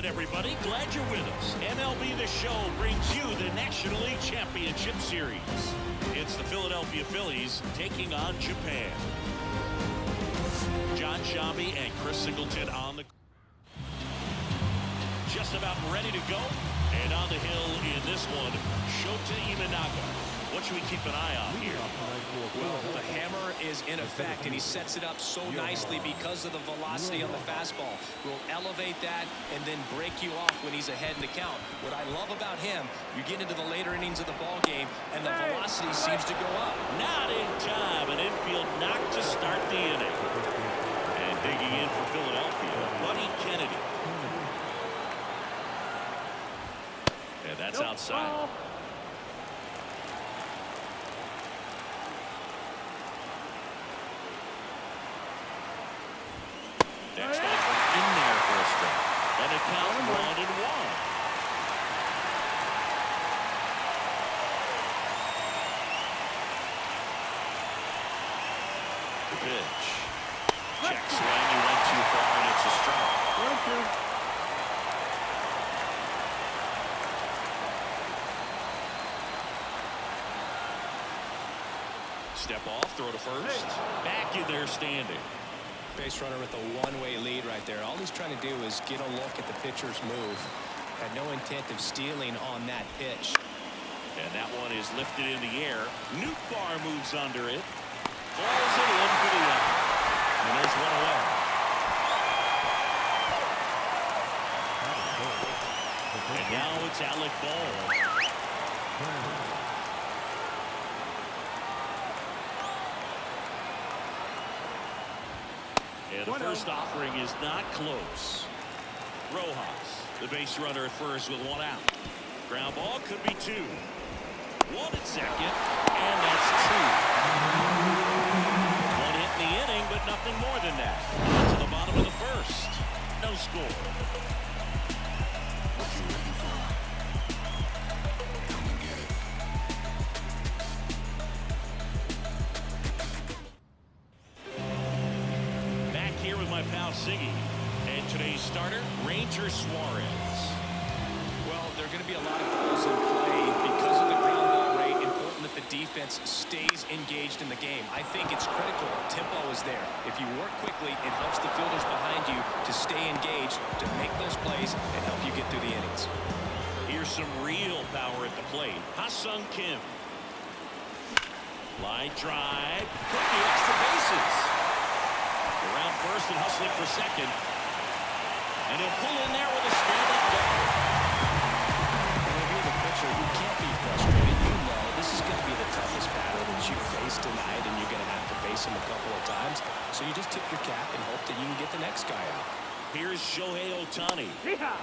weekend, everybody. Glad you're with us. MLB The Show brings you the National League Championship Series. It's the Philadelphia Phillies taking on Japan. John Shambi and Chris Singleton on the... Just about ready to go. And on the hill in this one, Shota Imanaga. What should we keep an eye on here? Well, the hammer is in effect, and he sets it up so nicely because of the velocity on the fastball. Will elevate that and then break you off when he's ahead in the count. What I love about him, you get into the later innings of the ball game, and the velocity seems to go up. Not in time. An infield knock to start the inning. And digging in for Philadelphia, Buddy Kennedy. And that's outside. Next one in there for a strike. And it counts 1-1. The pitch. Check swing. He went too far, and it's a strike. Step off, throw to first. Back in there standing. Base runner with a one-way lead right there. All he's trying to do is get a look at the pitcher's move. Had no intent of stealing on that pitch. And that one is lifted in the air. Nootbaar moves under it. Falls it in for the out. And there's one away. And now it's Alec Ball. And the first offering is not close. Rojas, the base runner at first with one out. Ground ball could be two. One at second, and that's two. One hit in the inning, but nothing more than that. On to the bottom of the first. No score. Siggy. And today's starter, Ranger Suarez. Well, there are going to be a lot of balls in play because of the ground ball rate. Important that the defense stays engaged in the game. I think it's critical. Tempo is there. If you work quickly, it helps the fielders behind you to stay engaged, to make those plays, and help you get through the innings. Here's some real power at the plate. Ha-Sung Kim. Line drive. Put the extra bases. Around first and hustling for second. And he'll pull in there with a stand-up double. When you're the pitcher, you can't be frustrated. You know this is going to be the toughest batter that you face tonight, and you're going to have to face him a couple of times. So you just tip your cap and hope that you can get the next guy out. Here's Shohei Ohtani.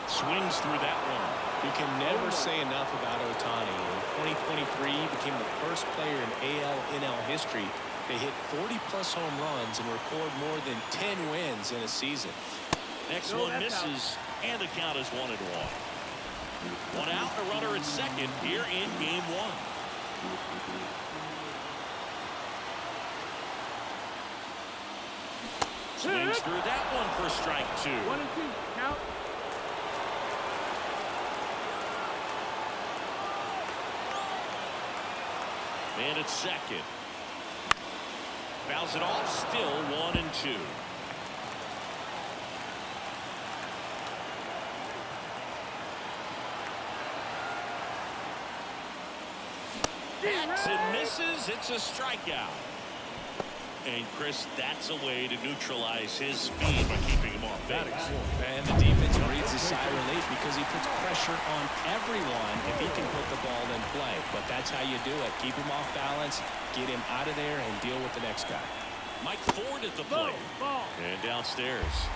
Swings through that one. You can never say enough about Ohtani. In 2023, he became the first player in AL/NL history to hit 40-plus home runs and record more than 10 wins in a season. Next one misses, and the count is 1-1. One out, a runner at second here in game one. Swings through that one for strike two. 1-2, count. Man at second. Fouls it off, still 1-2. Hacks and misses. It's a strikeout. And Chris, that's a way to neutralize his speed by keeping him off base. And the defense breathes a sigh of relief because he puts pressure on everyone if he can put the ball in play. But that's how you do it. Keep him off balance, get him out of there, and deal with the next guy. Mike Ford at the plate. And downstairs.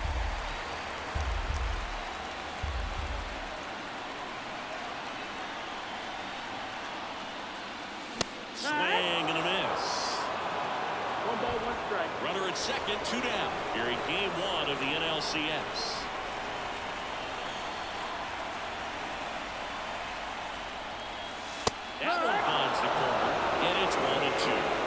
Swing and a miss. 1 ball, 1 strike. Runner at second, 2 down. Here in game one of the NLCS. That one finds the corner, and it's 1-2.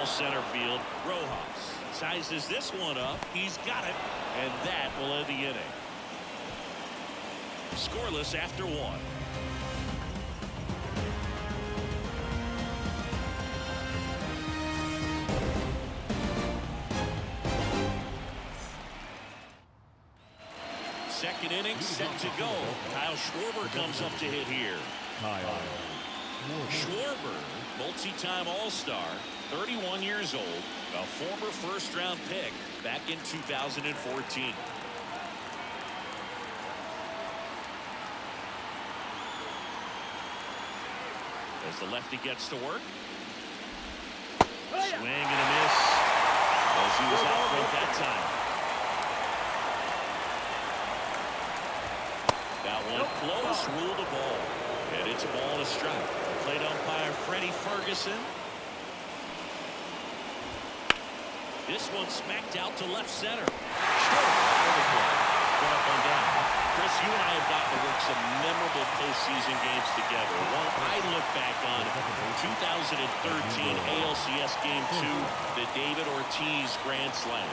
ball center field. Rojas sizes this one up. He's got it, and that will end the inning. Scoreless after one. Second inning set to go. Kyle Schwarber comes up to hit here. Schwarber, multi-time All-Star, 31 years old, a former first-round pick back in 2014. As the lefty gets to work. Swing and a miss as he was out front that time. That one close, ruled a ball. And it's a ball and a strike. Plate umpire Freddie Ferguson. This one smacked out to left center. One up and down. Chris, you and I have gotten to work some memorable postseason games together. One I look back on 2013 ALCS Game 2, the David Ortiz Grand Slam.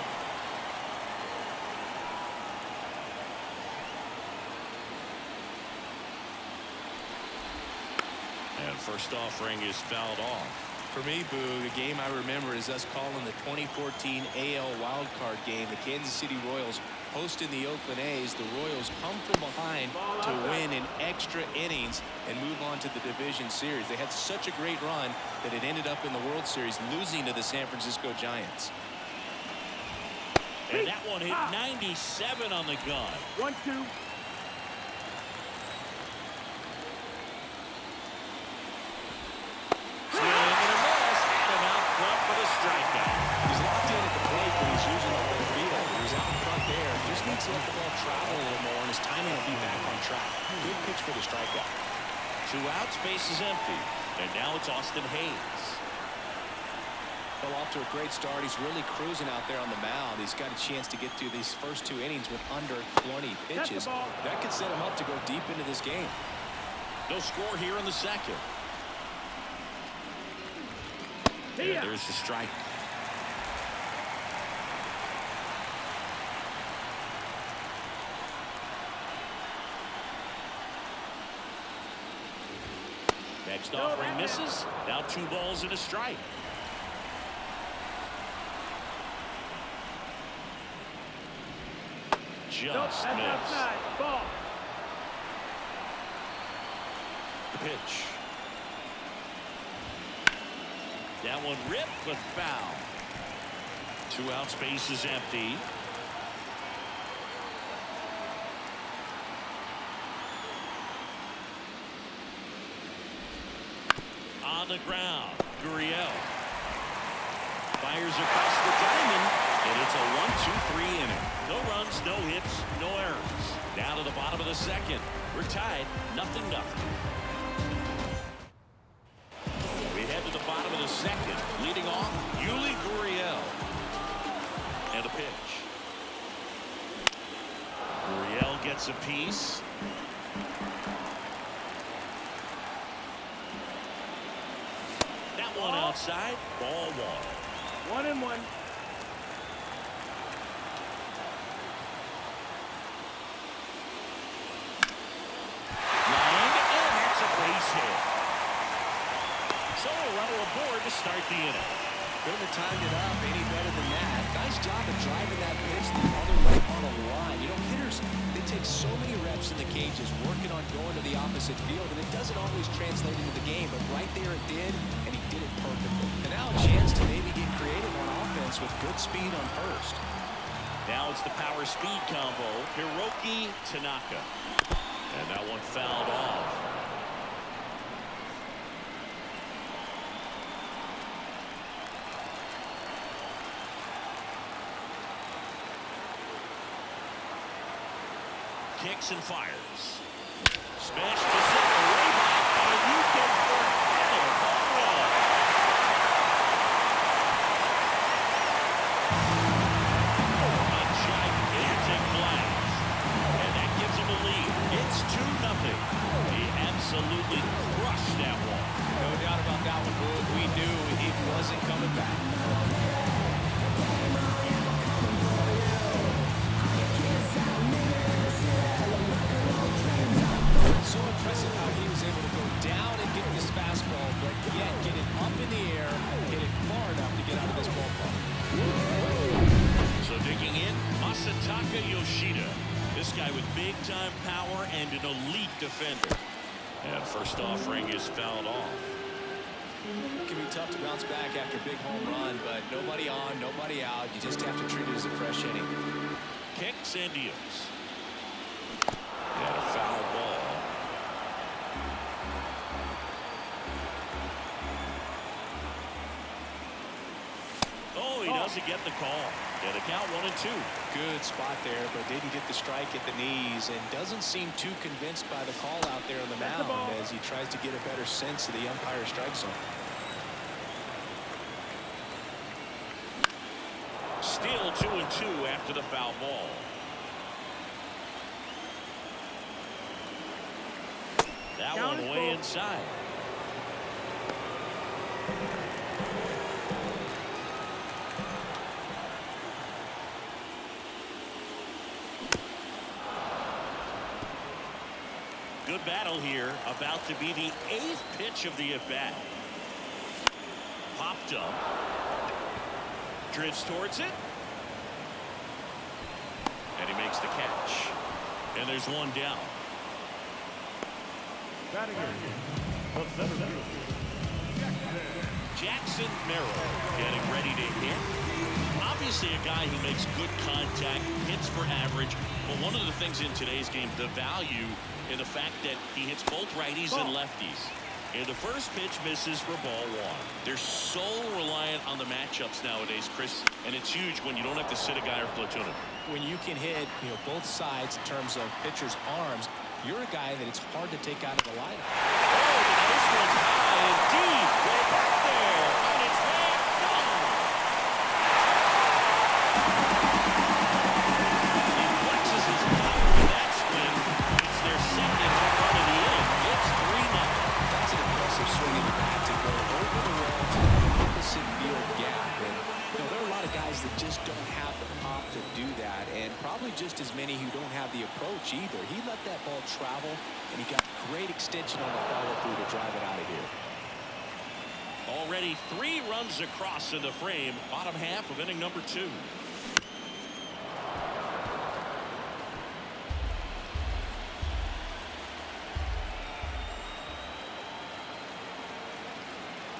And first offering is fouled off. For me, Boo, the game I remember is us calling the 2014 AL wildcard game. The Kansas City Royals hosting the Oakland A's. The Royals come from behind to win in extra innings and move on to the division series. They had such a great run that it ended up in the World Series losing to the San Francisco Giants. And that one hit 97 on the gun. 1-2. Needs to let the ball travel a little more, and his timing will be back on track. Good pitch for the strikeout. 2 outs, base is empty, and now it's Austin Hayes. Well, off to a great start. He's really cruising out there on the mound. He's got a chance to get through these first 2 innings with under 20 pitches. That could set him up to go deep into this game. No score here in the second. And there's the strike. Next offering misses. Now 2 balls and a strike. Just missed. Ball. The pitch. That one ripped but foul. 2 outs, base is empty. On the ground, Gurriel fires across the diamond, and it's a 1-2-3 inning. No runs, no hits, no errors. Down to the bottom of the second. We're tied, 0-0. We head to the bottom of the second. Leading off, Yuli Gurriel. And a pitch. Gurriel gets a piece. One outside, ball 1. 1-1. Lined, and that's a base hit. So a runner aboard to start the inning. Couldn't have timed it up any better than that. Nice job of driving that pitch the other way on a line. You know, hitters, they take so many reps in the cages working on going to the opposite field, and it doesn't always translate into the game, but right there it did, and he did it perfectly. And now a chance to maybe get creative on offense with good speed on first. Now it's the power speed combo, Hiroki Tanaka. And that one fouled off. Kicks and fires. Smashed to center, way back, and you can forget it. Home run. A gigantic blast. And that gives him a lead. It's 2-0. He absolutely crushed that one. No doubt about that one, Boo. We knew he wasn't coming back. Yoshida. This guy with big-time power and an elite defender. And first offering is fouled off. It can be tough to bounce back after a big home run, but nobody on, nobody out. You just have to treat it as a fresh inning. Kicks and deals. And a foul ball. Oh, he doesn't get the call. And a count 1-2. Good spot there, but didn't get the strike at the knees and doesn't seem too convinced by the call out there on the mound as he tries to get a better sense of the umpire's strike zone. Still 2-2 after the foul ball. That one way inside. Good battle here. About to be the 8th pitch of the at-bat. Popped up. Drifts towards it. And he makes the catch. And there's one down. Jackson Merrill getting ready to hit. Obviously a guy who makes good contact, hits for average. But one of the things in today's game, the value in the fact that he hits both righties and lefties. And the first pitch misses for ball 1. They're so reliant on the matchups nowadays, Chris, and it's huge when you don't have to sit a guy or platoon him. When you can hit, both sides in terms of pitchers' arms, you're a guy that it's hard to take out of the lineup. Oh, this one's high and deep. Way back there. On its way. Gone. He flexes his power with that spin. It's their second home run of the inning. It's 3-0. That's an impressive swing in the bat to go over the wall to the opposite field gap. And there are a lot of guys that just don't have the pop to do that, and probably just as many who don't have the approach either. He let that ball travel, and he got great extension on the follow-through to drive it out of here. Already 3 runs across in the frame. Bottom half of inning number 2.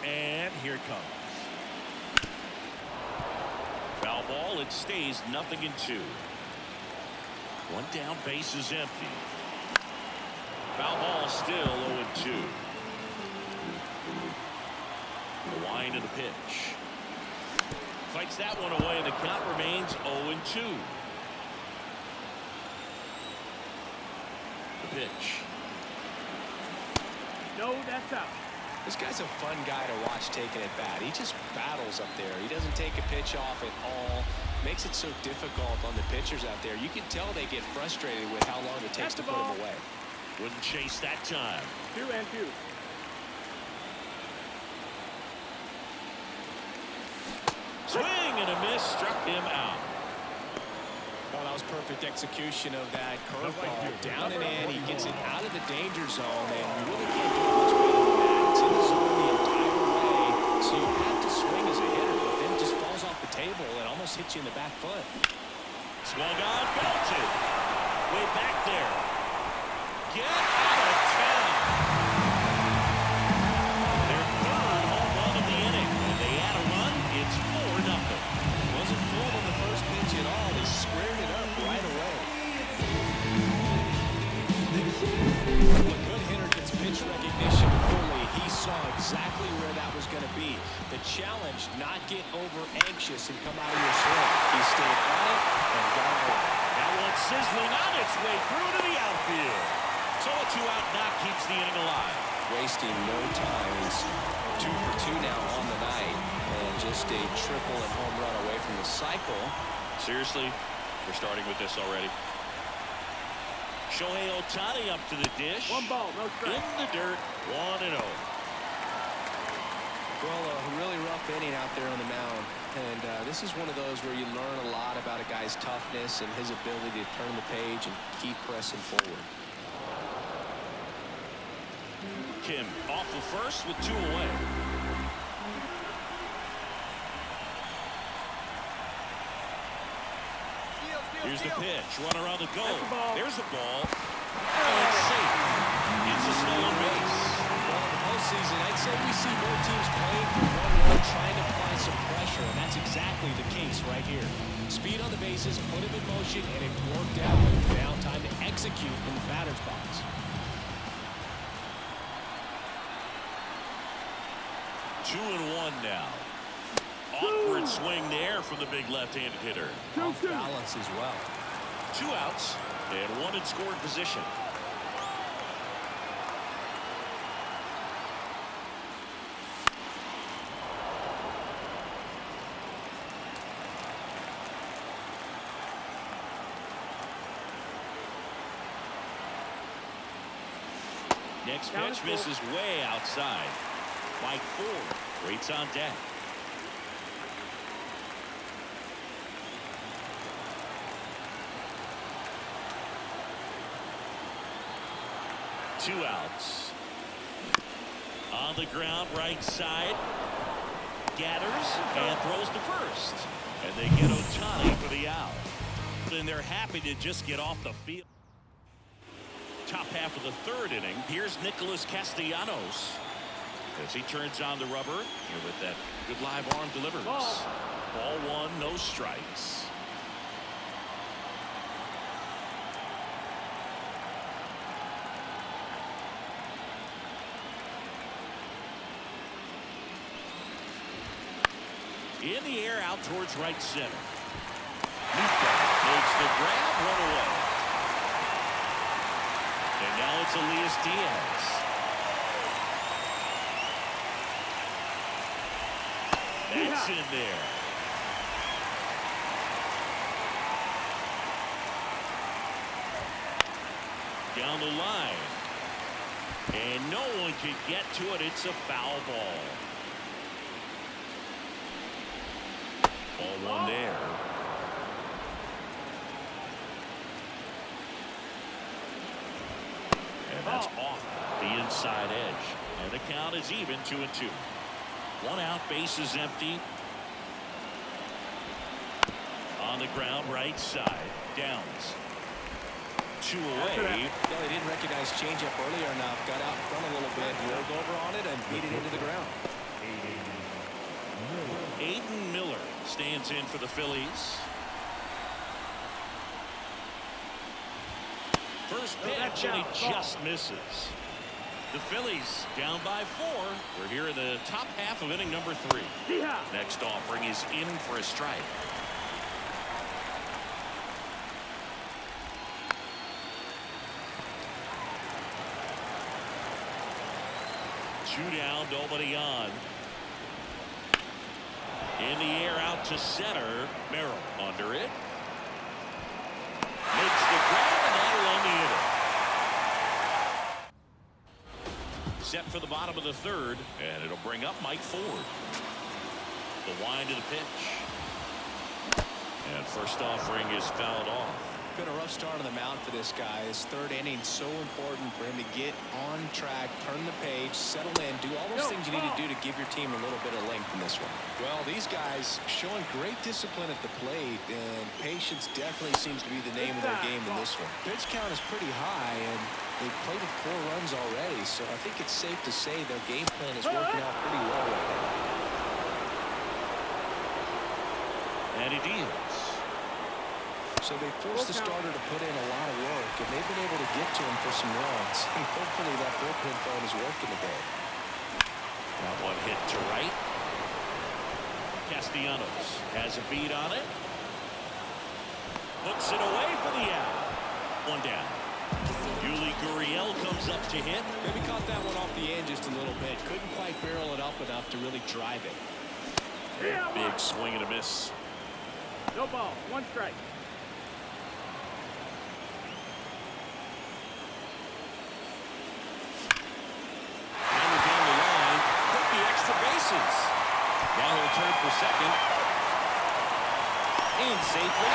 And here it comes. Foul ball. It stays 0-2. One down, base is empty. Foul ball still 0-2. The wind of the pitch. Fights that one away, and the count remains 0-2. The pitch. No, that's out. This guy's a fun guy to watch taking at bat. He just battles up there. He doesn't take a pitch off at all. Makes it so difficult on the pitchers out there. You can tell they get frustrated with how long it takes to put him away. Wouldn't chase that time. 2-2. Swing and a miss, struck him out. Well, that was perfect execution of that curveball. Down and in, he gets it out of the danger zone, and you really can't do much better than that. It's in the zone the entire way, so you have to swing as a hitter, but then it just falls off the table and almost hits you in the back foot. Swung on, belted. Way back there. Get out of town. Their 3rd home run of the inning. When they add a run, it's 4-0. Wasn't full on the first pitch at all. They squared it up right away. When a good hitter gets pitch recognition fully, he saw exactly where that was going to be. The challenge, not get over anxious and come out of your swing. He stayed on it and got it. That one sizzling on its way through to the outfield. So a 2-out knock keeps the inning alive. Wasting no time. He's 2 for 2 now on the night, and just a triple and home run away from the cycle. Seriously, we're starting with this already. Shohei Ohtani up to the dish. 1 ball, no strike. In the dirt, 1-0. Well, a really rough inning out there on the mound, and this is one of those where you learn a lot about a guy's toughness and his ability to turn the page and keep pressing forward. Kim off the first with 2 away. Steal. Here's the pitch. Runner on the go. That's the ball. There's the ball. And it's safe. It's a stolen base. Well, in the postseason, I'd say we see more teams playing for 1-1, trying to apply some pressure, and that's exactly the case right here. Speed on the bases, put him in motion, and it worked out. Now time to execute in the batter's box. 2-1 now. Awkward swing there from the big left-handed hitter. Off balance as well. 2 outs and 1 in scoring position. Next pitch misses way outside. Mike Ford waits on deck. Two outs. On the ground, right side. Gathers and throws to first. And they get Ohtani for the out. And they're happy to just get off the field. Top half of the 3rd inning. Here's Nicholas Castellanos as he turns on the rubber with that good live arm delivers. Ball 1, no strikes. In the air, out towards right center. Luka makes the grab, run away. And now it's Elias Diaz. That's in there. Down the line. And no one can get to it. It's a foul ball. Ball 1 there. And that's off the inside edge. And the count is even, 2-2. 1 out, base is empty. On the ground, right side. Downs. 2 away. No, they didn't recognize changeup earlier enough. Got out in front a little bit, rolled over on it, and beat it into the ground. Aiden Miller stands in for the Phillies. First pitch, and he just misses. The Phillies down by 4. We're here in the top half of inning number 3. Next offering is in for a strike. Two down, nobody on. In the air, out to center. Merrill under it. Makes the grab, and that'll end the inning. Set for the bottom of the 3rd, and it'll bring up Mike Ford. The wind of the pitch. And first offering is fouled off. Been a rough start on the mound for this guy. His 3rd inning, so important for him to get on track, turn the page, settle in, do all those things you need to do to give your team a little bit of length in this one. Well, these guys showing great discipline at the plate, and patience definitely seems to be the name of their game in this one. Pitch count is pretty high, and they've played with 4 runs already, so I think it's safe to say their game plan is working out pretty well right now. And it is. So they forced the starter to put in a lot of work, and they've been able to get to him for some runs. And hopefully that bullpen phone is working today. That one hit to right. Castellanos has a beat on it. Hooks it away for the out. 1 down. Yuli Gurriel comes up to hit. Maybe caught that one off the end just a little bit. Couldn't quite barrel it up enough to really drive it. Big swing and a miss. No ball. 1 strike. Now he'll turn for second. And safely,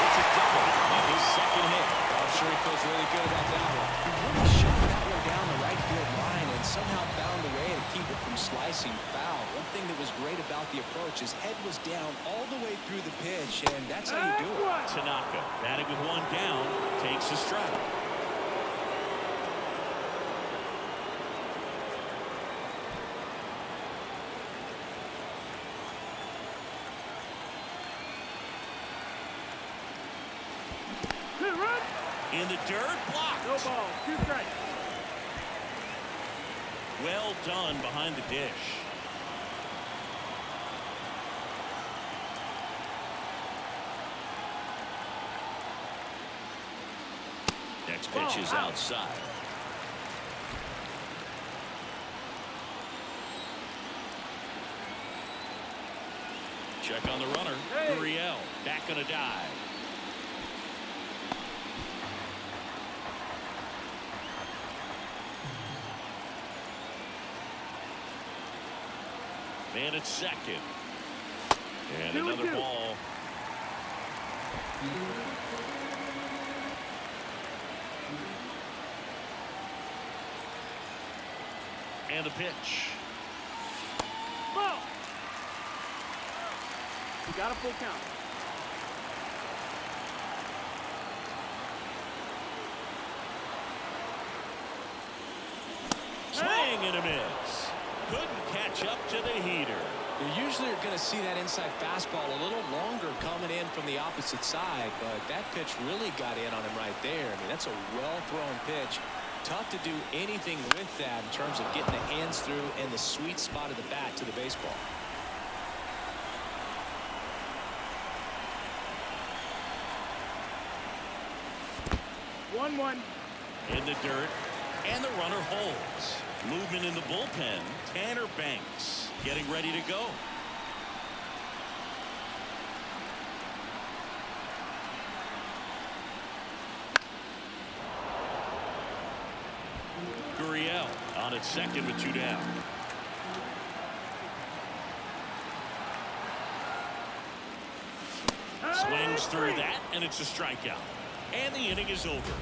it's a double on his 2nd hit. I'm sure he feels really good about that one. He really shot that one down the right field line and somehow found a way to keep it from slicing foul. One thing that was great about the approach, his head was down all the way through the pitch, and that's how you do it. Tanaka Batting with one down, takes a strike. Run. In the dirt, blocked. No ball, 2 strikes. Well done behind the dish. Next pitch is outside. Check on the runner. Hey. Gurriel back on a dive. Man at second. And another ball. And a pitch. Ball. You got a full count. Swing and a miss. Couldn't catch up to the heater. You usually are going to see that inside fastball a little longer coming in from the opposite side, but that pitch really got in on him right there. I mean, that's a well-thrown pitch. Tough to do anything with that in terms of getting the hands through and the sweet spot of the bat to the baseball. One. In the dirt, and the runner holds. Movement in the bullpen. Tanner Banks getting ready to go. Gurriel on at second with 2 down. Swings through that, and it's a strikeout. And the inning is over.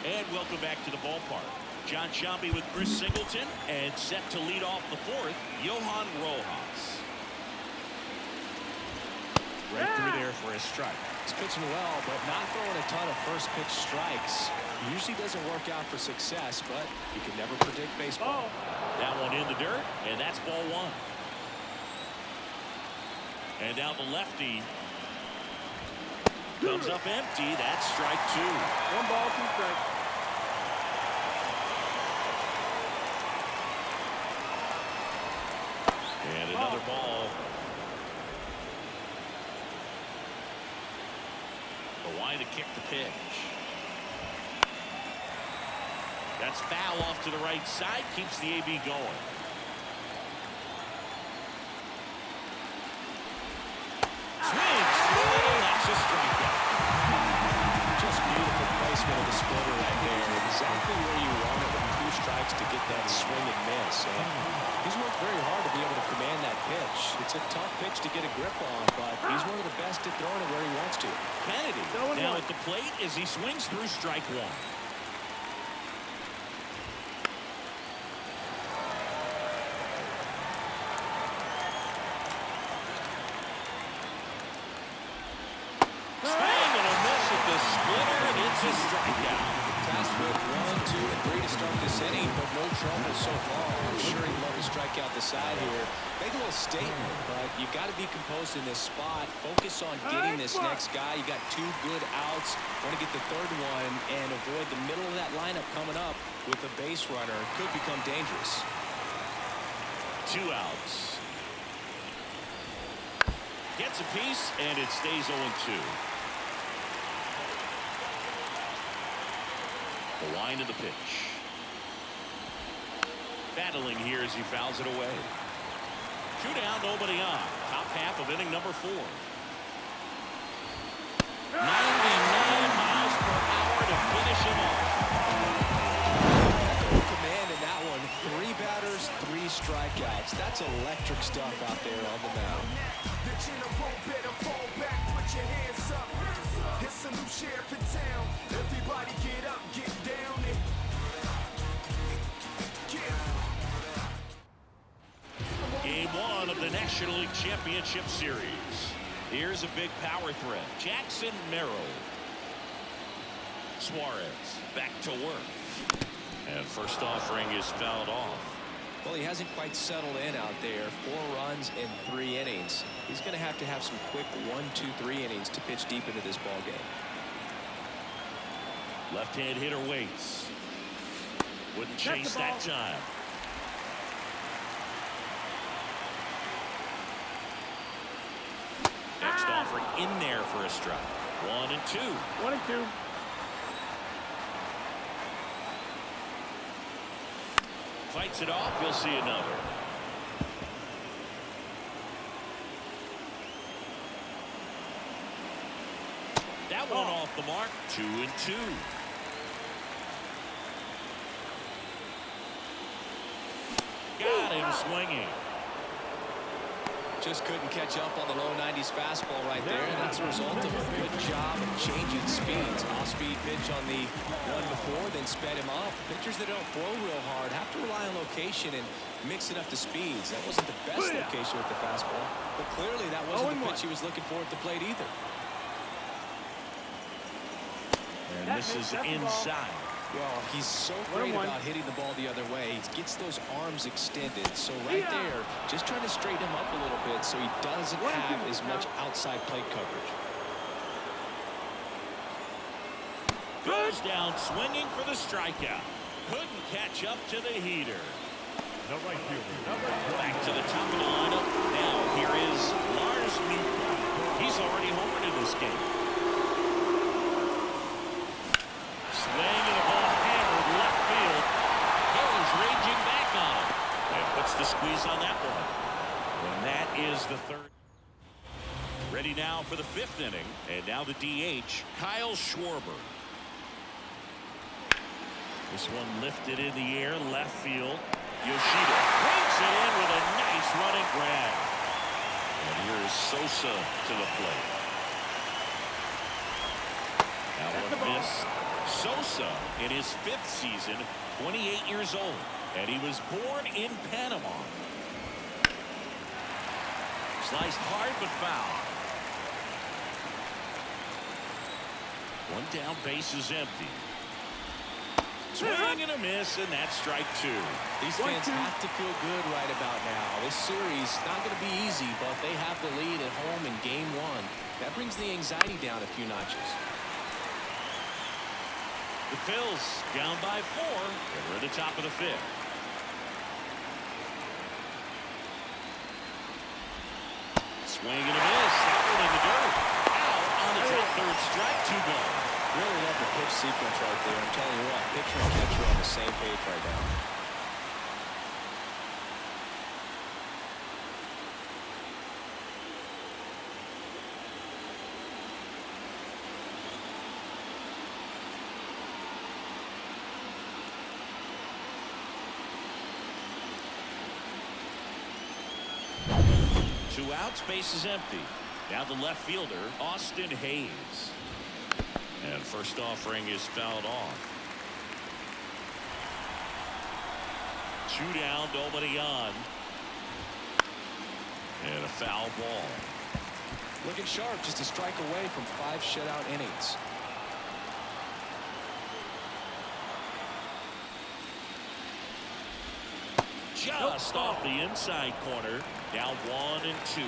And welcome back to the ballpark. John Sciambi with Chris Singleton, and set to lead off the 4th, Johan Rojas. Right through there for a strike. He's pitching well, but not throwing a ton of first pitch strikes. Usually doesn't work out for success, but you can never predict baseball. That one in the dirt, and that's ball 1. And now the lefty comes up empty. That's strike 2. 1 ball, 2 strikes. And another ball. Why to kick the pitch. That's foul off to the right side. Keeps the AB going. Swings. That's a strikeout. Just beautiful placement of the splitter right there. Exactly where you want it with 2 strikes to get that swing and miss. He's worked very hard to be able to command that pitch. It's a tough pitch to get a grip on, but he's one of the best at throwing it where he wants to. Kennedy now at the plate as he swings through strike 1. Swing and a miss at the splitter, and it's a strikeout. Tasked with 1, 2, and 3 to start this inning, but no trouble so far. I'm sure he'd love to strike out the side here. Make a little statement, but you've got to be composed in this spot. Focus on getting this next guy. You got 2 good outs. Want to get the 3rd one and avoid the middle of that lineup coming up with a base runner. Could become dangerous. 2 outs. Gets a piece, and it stays 0-2. The line of the pitch. Battling here as he fouls it away. 2 down, nobody on. Top half of inning number 4. 99 miles per hour to finish him off. Command in that one. 3 batters, 3 strikeouts. That's electric stuff out there on the mound. It's a new sheriff in town. Everybody get up, get down, and get National League Championship Series. Here's a big power threat. Jackson Merrill. Suarez back to work. And first offering is fouled off. Well, he hasn't quite settled in out there. 4 runs in 3 innings. He's going to have some quick 1, 2, 3 innings to pitch deep into this ball game. Left-hand hitter waits. Wouldn't chase that time. Next offering in there for a strike. 1 and 2. 1 and 2. Fights it off. We'll see another. That one off the mark. 2 and 2. Got him swinging. Just couldn't catch up on the low 90s fastball right there, and that's a result of a good job of changing speeds. Off-speed pitch on the one before, then sped him up. Pitchers that don't throw real hard have to rely on location and mix it up to speeds. That wasn't the best location with the fastball, but clearly that wasn't the pitch he was looking for at the plate either. And this is inside. Well, he's so great about hitting the ball the other way. He gets those arms extended. So right there, just trying to straighten him up a little bit so he doesn't have as much outside plate coverage. Goes down swinging for the strikeout. Couldn't catch up to the heater. Back to the top of the lineup. Now here is Lars Nootbaar. He's already homered in this game. Swing and a ball hammered left field. Hill raging back on him. And puts the squeeze on that one. And that is the 3rd. Ready now for the 5th inning. And now the DH, Kyle Schwarber. This one lifted in the air, left field. Yoshida brings it in with a nice running grab. And here is Sosa to the plate. That one missed. Sosa in his 5th season, 28 years old, and he was born in Panama. Sliced hard but foul. One down, base is empty. Swing and a miss, and that's strike 2. These fans have to feel good right about now. This series not going to be easy, but they have the lead at home in game 1. That brings the anxiety down a few notches. The Phils down by 4, and we're at the top of the 5th. Swing and a miss. That one in the dirt. Out on the top 3rd strike, 2 balls. Really love the pitch sequence right there. I'm telling you what, pitcher and catcher are on the same page right now. Two outs, base is empty. Now the left fielder, Austin Hayes. And first offering is fouled off. 2 down, nobody on. And a foul ball. Looking sharp, just a strike away from 5 shutout innings. Just off the inside corner. Now 1 and 2.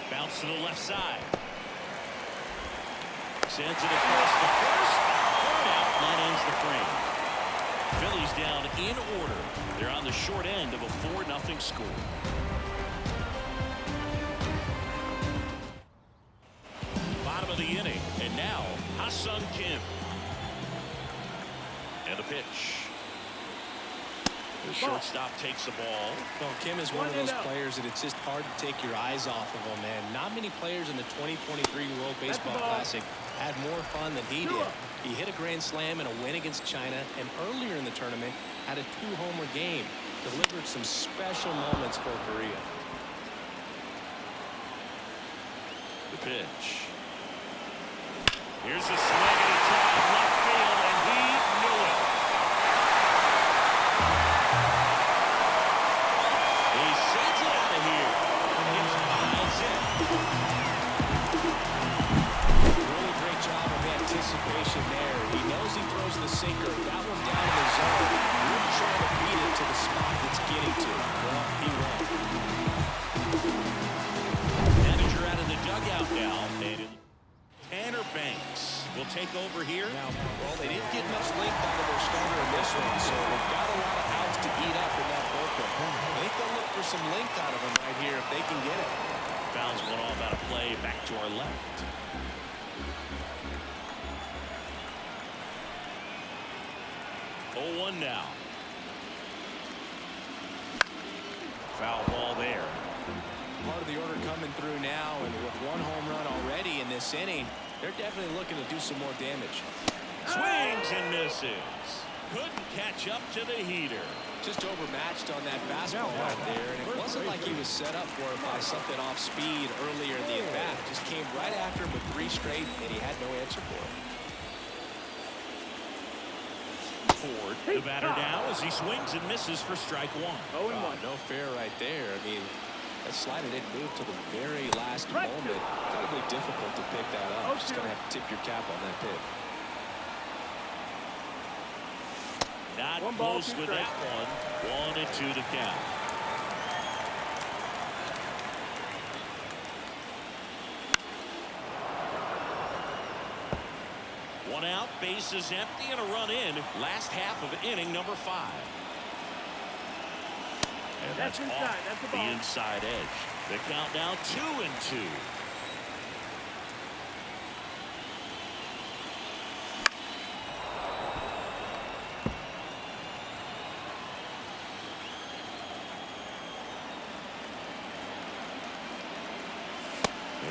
Bounce to the left side. Sends it across the first. Third out. That ends the frame. Phillies down in order. They're on the short end of a 4-0 score. Bottom of the inning. And now Ha-Seong Kim. And the pitch. The shortstop takes the ball. Well, Kim is one of those players that it's just hard to take your eyes off of him, man. Not many players in the 2023 World Baseball Classic had more fun than he did. He hit a grand slam in a win against China, and earlier in the tournament had a 2-homer game. Delivered some special moments for Korea. The pitch. Here's a swing and a drive left field, and he knew it. Got one down in the zone. Really trying to beat it to the spot it's getting to. Well, he won. Manager out of the dugout now. And Tanner Banks will take over here. Now, well, they didn't get much length out of their starter in this one, so they've got a lot of outs to eat up in that bullpen. I think they'll look for some length out of him right here if they can get it. Fouls one off out of play, back to our left. Oh, 1 now. Foul ball there. Part of the order coming through now, and with 1 home run already in this inning, they're definitely looking to do some more damage. Swings and misses. Couldn't catch up to the heater. Just overmatched on that fastball right there, and it wasn't like he was set up for it by something off speed earlier in the at-bat. Just came right after him with 3 straight, and he had no answer for it. Ford, the batter now as he swings and misses for strike 1. 0-1. No fair right there. I mean, that slider didn't move till the very last moment. Incredibly difficult to pick that up. Just gonna have to tip your cap on that pick. Not One ball, close 2 with strikes. that one. 1-2 to count. One out, bases empty, and a run in. Last half of inning number 5. And that's inside. off That's a the ball. inside edge. The count now 2-2.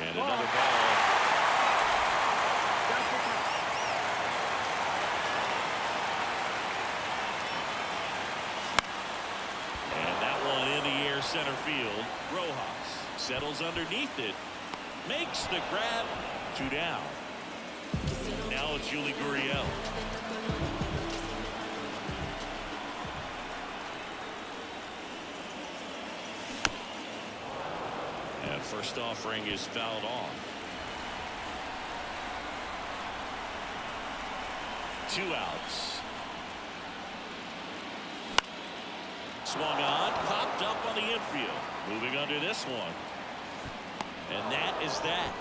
And another ball. And that one in the air center field. Rojas settles underneath it. Makes the grab. 2 down. Now it's Yuli Gurriel. And first offering is fouled off. 2 outs. Swung on, popped up on the infield. Moving under this one. And that is that.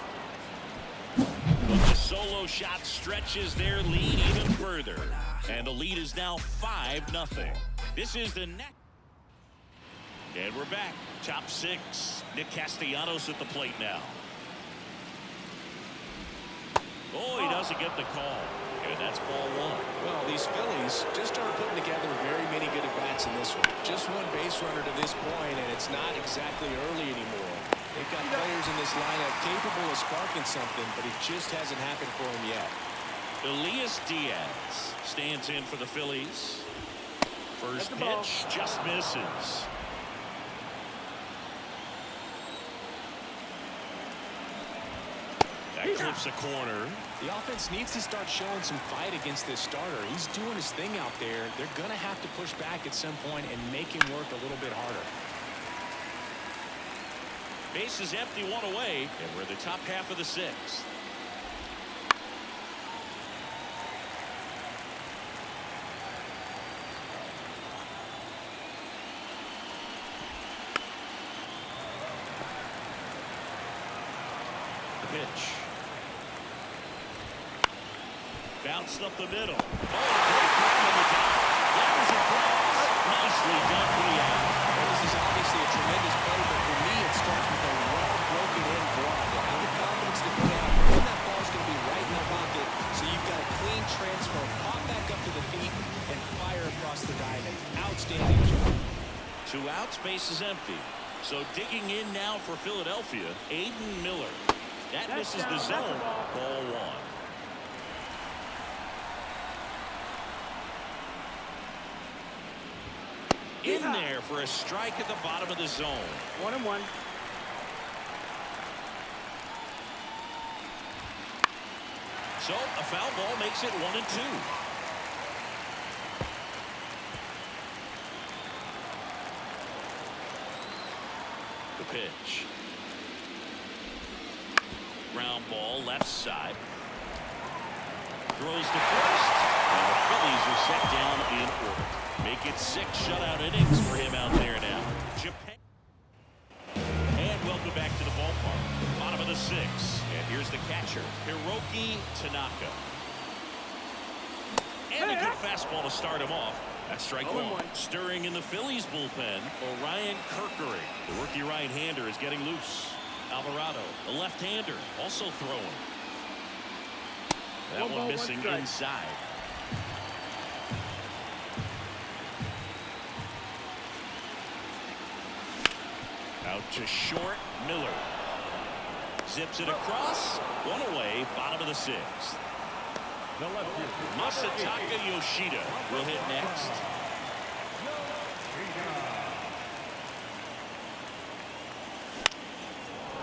But the solo shot stretches their lead even further. And the lead is now 5-0. This is the next. And we're back. Top 6. Nick Castellanos at the plate now. Oh, he doesn't get the call. And that's ball 1. Well, these Phillies just aren't putting together very many good at-bats in this one. Just 1 base runner to this point, and it's not exactly early anymore. They've got players in this lineup capable of sparking something, but it just hasn't happened for them yet. Elias Diaz stands in for the Phillies. First pitch just misses. That clips a corner. The offense needs to start showing some fight against this starter. He's doing his thing out there. They're going to have to push back at some point and make him work a little bit harder. Base is empty, 1 away, and we're in the top half of the 6th. The pitch. Bounced up the middle. Oh, great play on the top. That was a cross. Nicely done for the out. Well, this is obviously a tremendous play, but for me, it starts with a well-broken-in glove. To have the confidence to put out, knowing that ball's going to be right in the pocket, so you've got a clean transfer, pop back up to the feet, and fire across the diamond. Outstanding job. 2 outs, base is empty. So digging in now for Philadelphia, Aiden Miller. That misses the zone. Ball 1. In there for a strike at the bottom of the zone. 1-1. So a foul ball makes it 1-2. The pitch. Ground ball left side. Throws to first. And the Phillies are set down in order. Make it 6 shutout innings for him out there now. Japan. And welcome back to the ballpark. Bottom of the 6th. And here's the catcher, Hiroki Tanaka. And a good fastball to start him off. That's strike 1. Stirring in the Phillies bullpen, Orion Kirkery. The rookie right-hander is getting loose. Alvarado, the left-hander, also throwing. That one missing inside. Out to short, Miller. Zips it across. 1 away, bottom of the 6th. Masataka Yoshida will hit next.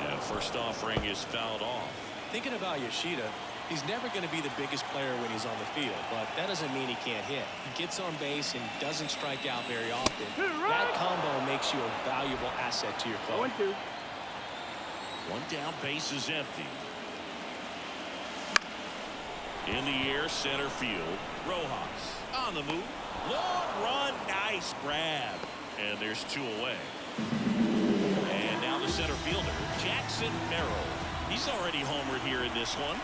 And first offering is fouled off. Thinking about Yoshida, he's never going to be the biggest player when he's on the field, but that doesn't mean he can't hit. He gets on base and doesn't strike out very often. That combo makes you a valuable asset to your club. 1-2. 1 down, base is empty. In the air, center field. Rojas on the move. Long run, nice grab. And there's 2 away. And now the center fielder, Jackson Merrill. He's already homered here in this one.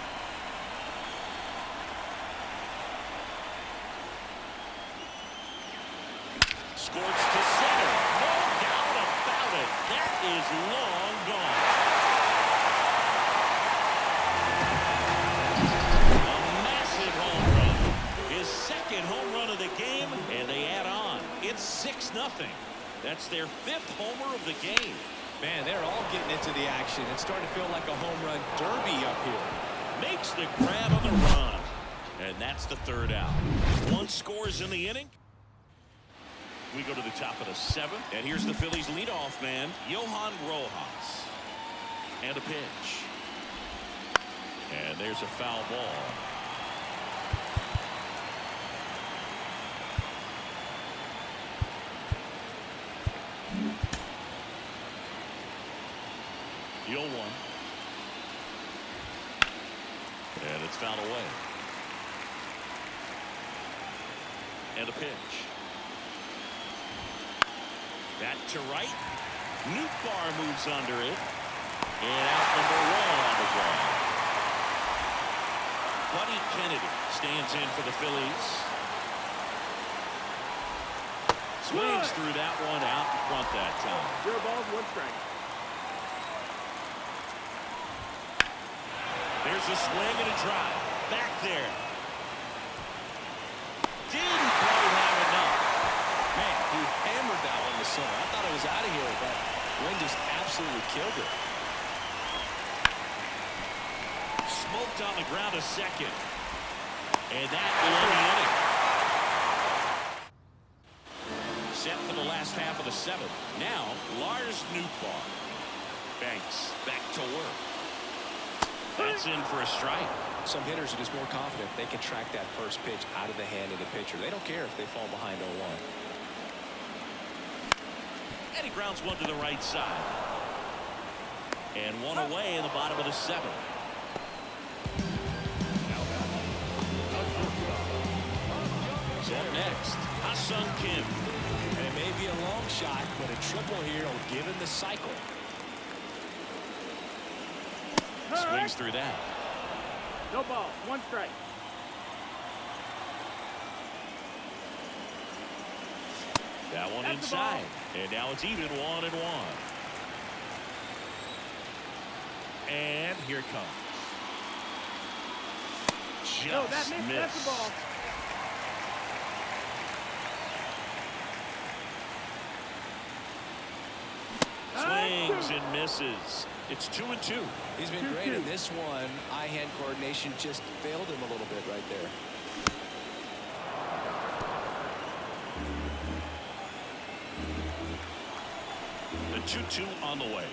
Scorched to center. No doubt about it. That is long gone. A massive home run. His 2nd home run of the game, and they add on. It's 6-0. That's their 5th homer of the game. Man, they're all getting into the action. It's starting to feel like a home run derby up here. Makes the grab on the run. And that's the 3rd out. 1 scores in the inning. We go to the top of the 7th. And here's the Phillies leadoff man, Johan Rojas. And a pitch. And there's a foul ball. The 0-1. And it's fouled away. And a pitch. That to right. Newbar moves under it. And out number 1 on the ground. Buddy Kennedy stands in for the Phillies. Swings through that one out in front that time. 0 balls, 1 strike. There's a swing and a drive. Back there. Didn't quite have enough. Man, he hammered that one to center. I thought it was out of here, but wind just absolutely killed it. Smoked on the ground a second. And that will end the inning. Set for the last half of the 7th. Now, Lars Nootbaar. Banks back to work. That's in for a strike. Some hitters are just more confident they can track that first pitch out of the hand of the pitcher. They don't care if they fall behind 0-1. And he grounds 1 to the right side. And 1 away in the bottom of the 7th. So up next, Ha-Sung Kim. And it may be a long shot, but a triple here will give him the cycle. Swings through that. No ball, 1 strike. That one That's inside. And now it's even 1-1. And here it comes. Just No, that missed. missed. That's the ball. Swings and misses. It's 2-2. He's been great in this one. Eye-hand coordination just failed him a little bit right there. The 2-2 on the way.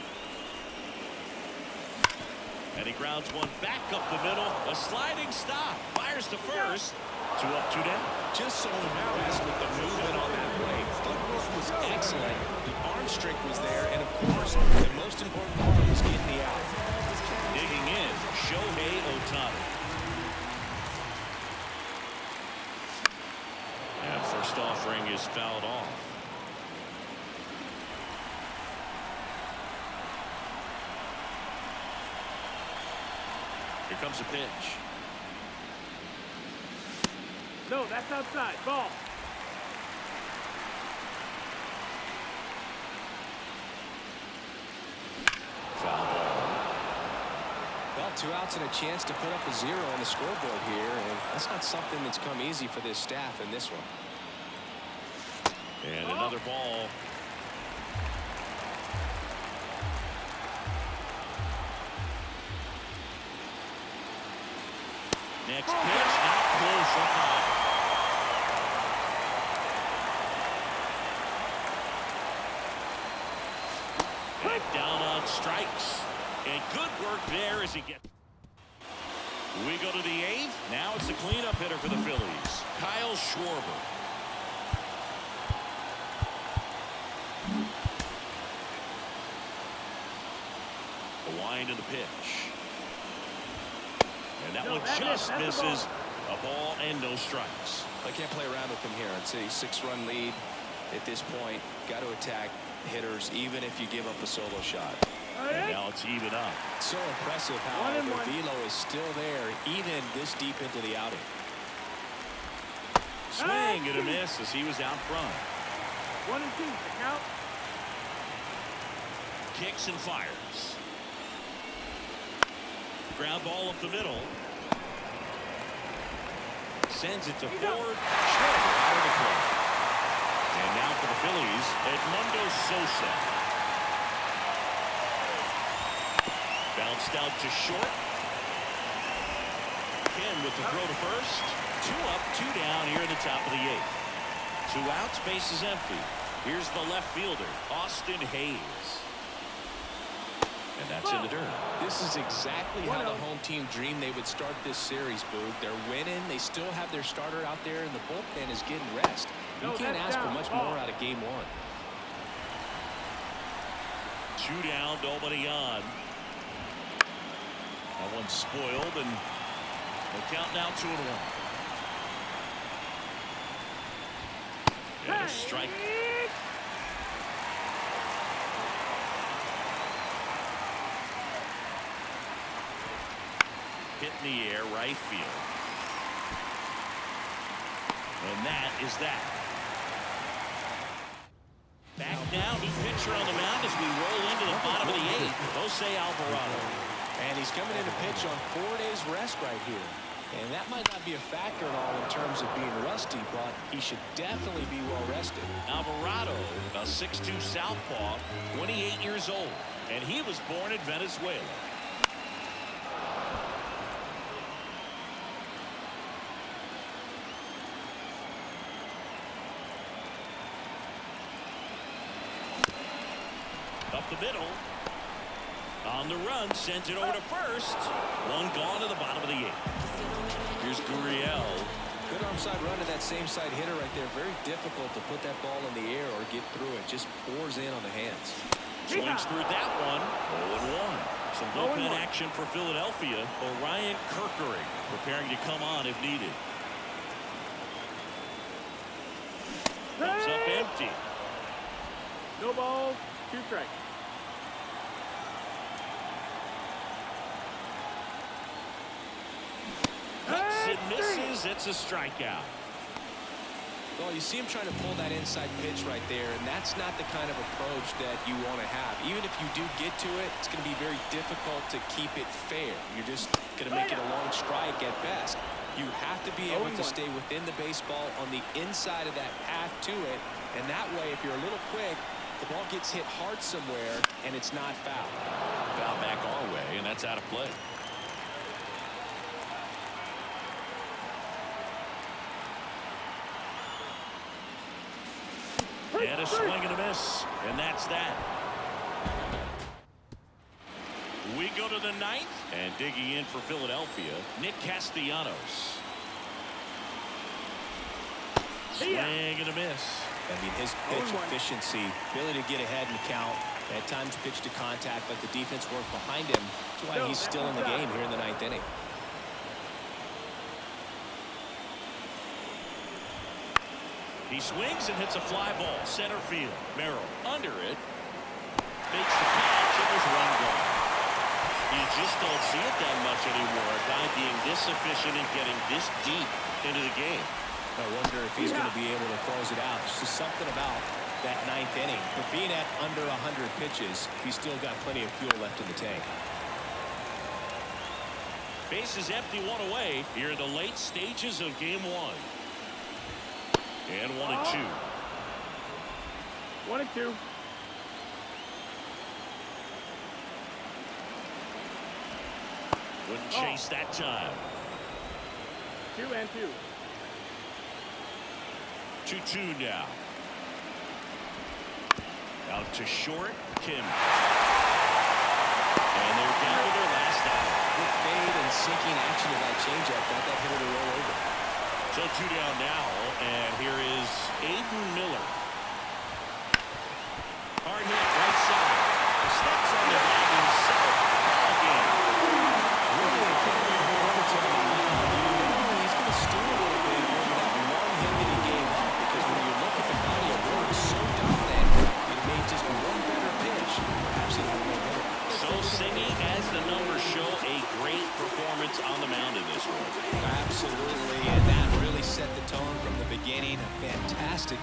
And he grounds 1 back up the middle. A sliding stop. Fires to first. 2 up, 2 down. Just so impressed with the movement on that play. Footwork was excellent. The arm strength was there. And, of course, the most important part was getting the out. Digging in, Shohei Ohtani. first offering is fouled off. Here comes a pitch. No, that's outside. Ball. Foul ball. Well, 2 outs and a chance to put up a 0 on the scoreboard here, and that's not something that's come easy for this staff in this one. And another ball. Next pitch, not close, up high. Back down on strikes. And good work there as he gets. We go to the 8th. Now it's the cleanup hitter for the Phillies, Kyle Schwarber. The wind of the pitch. And that one just misses. A ball and no strikes. I can't play around with him here. It's a 6-run lead at this point. Got to attack hitters even if you give up a solo shot. And now it's even up. So impressive how the velo is still there even this deep into the outing. Swing and a miss as he was out front. 1 and 2. The count. Kicks and fires. Ground ball up the middle. Sends it to Ford. Schwarber out of the play. And now for the Phillies, Edmundo Sosa. Bounced out to short. Ken with the throw to first. 2 up, 2 down here in the top of the 8th. 2 outs, base is empty. Here's the left fielder, Austin Hayes. And that's in the dirt. This is exactly how the home team dreamed they would start this series, Boog. They're winning. They still have their starter out there, and the bullpen is getting rest. You can't ask for much more out of game 1. 2 down, nobody on. That one's spoiled, and the count now 2-1. And a strike. Hit in the air, right field. And that is that. Back now, new pitcher on the mound as we roll into the bottom of the 8th. Jose Alvarado. And he's coming in to pitch on 4 days rest right here. And that might not be a factor at all in terms of being rusty, but he should definitely be well rested. Alvarado, a 6'2 southpaw, 28 years old. And he was born in Venezuela. Up the middle. On the run, sends it over to first. 1 gone to the bottom of the 8th. Here's Gurriel. Good onside run to that same side hitter right there. Very difficult to put that ball in the air or get through it. Just pours in on the hands. Swings through that one. 0-1. Some bullpen action for Philadelphia. Orion Kerkering preparing to come on if needed. Comes up empty. No balls. 2 strikes. Cuts and misses. It's a strikeout. Well, you see him trying to pull that inside pitch right there, and that's not the kind of approach that you want to have. Even if you do get to it, it's going to be very difficult to keep it fair. You're just going to make it a long strike at best. You have to be able to stay within the baseball on the inside of that path to it, and that way, if you're a little quick, the ball gets hit hard somewhere, and it's not foul. Foul back our way, and that's out of play. And a swing and a miss, and that's that. We go to the 9th, and digging in for Philadelphia, Nick Castellanos. Swing and a miss. I mean, his pitch efficiency, ability to get ahead and count, at times pitch to contact, but the defense worked behind him. That's why he's still in the game here in the 9th inning. He swings and hits a fly ball center field. Merrill under it. Makes the catch and there's one gone. You just don't see it that much anymore. A guy being this efficient and getting this deep into the game. I wonder if he's going to be able to close it out. There's just something about that ninth inning. But being at under 100 pitches, he's still got plenty of fuel left in the tank. Base is empty, one away. Here are the late stages of game one. And 1-2. 1-2. Wouldn't chase that time. 2-2. 2-2 now. Out to short, Kim. And they're down to their last out. Good fade and sinking action of that changeup. Got that hitter to roll over. So 2 down now, and here is Aiden Miller. Hard hit right side. Steps on the bag himself. Ball game. Really incredible performance on the mound. He's going to steal a little bit over that one hit that he gave up, because when you look at the body of work, so dominant, he made just one better pitch. Perhaps he had no better. So Singy, as the numbers show, a great performance on the mound in this one. Absolutely, and that really set the tone from the beginning. A fantastic